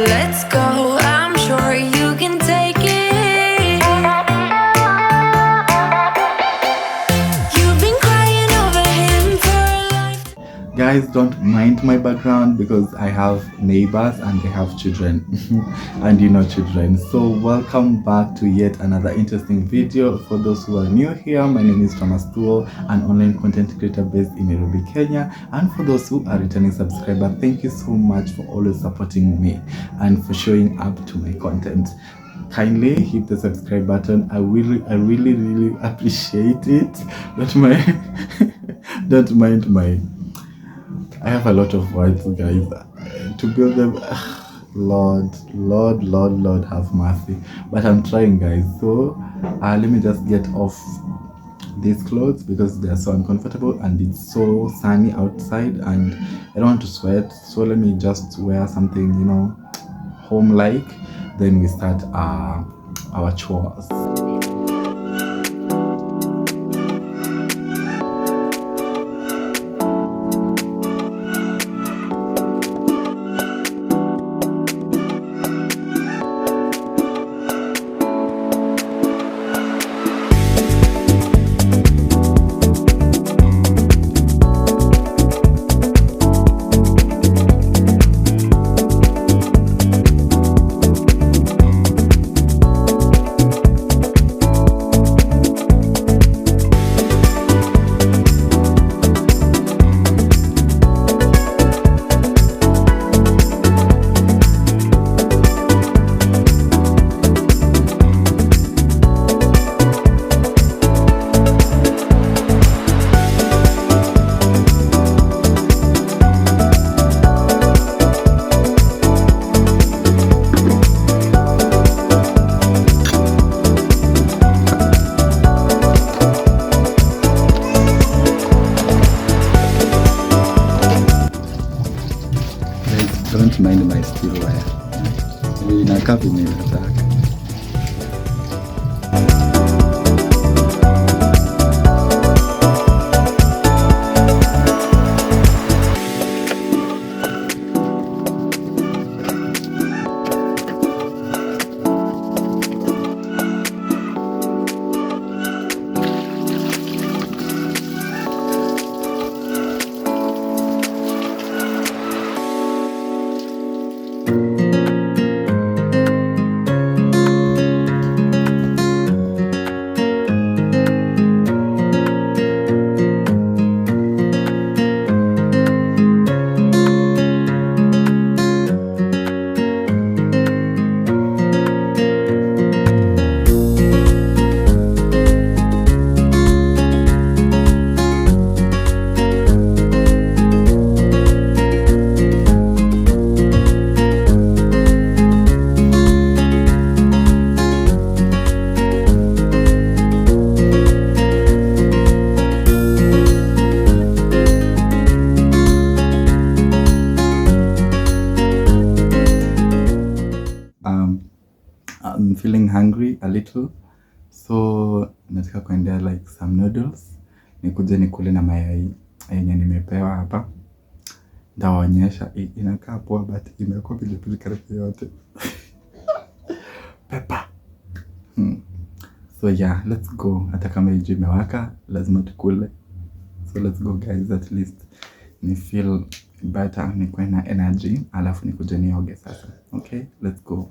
let's go. I'm sure you can take it. You've been crying over him for a life. Guys, don't mind my background because I have neighbors and they have children and you know children. So welcome back to yet another interesting video. For those who are new here, my name is Thomas Tuo, an online content creator based in Nairobi, Kenya. And for those who are returning subscribers, thank you so much for always supporting me and for showing up to my content. Kindly hit the subscribe button. I really appreciate it. Don't mind my I have a lot of words, guys, to build them. Lord, have mercy. But I'm trying, guys. So let me just get off these clothes because they are so uncomfortable and it's so sunny outside and I don't want to sweat. So let me just wear something, home-like. Then we start our chores. Don't mind my steel wire. Inakaa vile nataka. I'm feeling hungry a little, so nataka kuendea like some noodles nikuje nikule na mayai yenye nimepewa hapa. Ndawaonyesha inakaa poa but imekuwa pilipili karibu yote. Pepper. So yeah, let's go. Hata kama hii imewaka lazima tukule. So let's go guys, at least ni feel better, nikuwe na energy, alafu nikuje nioge sasa. Okay, let's go.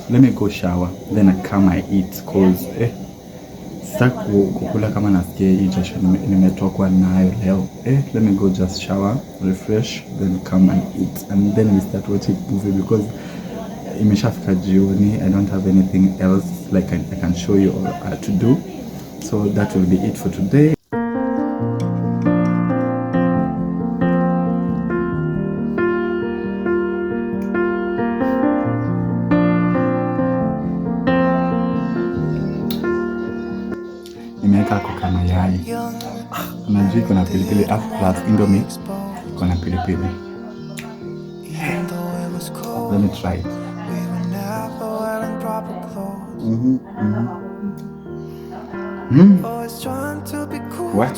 Let me go shower, then I come I eat cause sitaki kukula kama nasikia hii jasho nimetokwa nayo leo. Let me go just shower, refresh, then come and eat and then we start watching movie because imeshafika jioni. I don't have anything else like I can show you or to do, so that will be it for today. unaweka kuka mayai. Unajua iko na pilipili up plus Indomie iko na pilipili. Let me try it. What?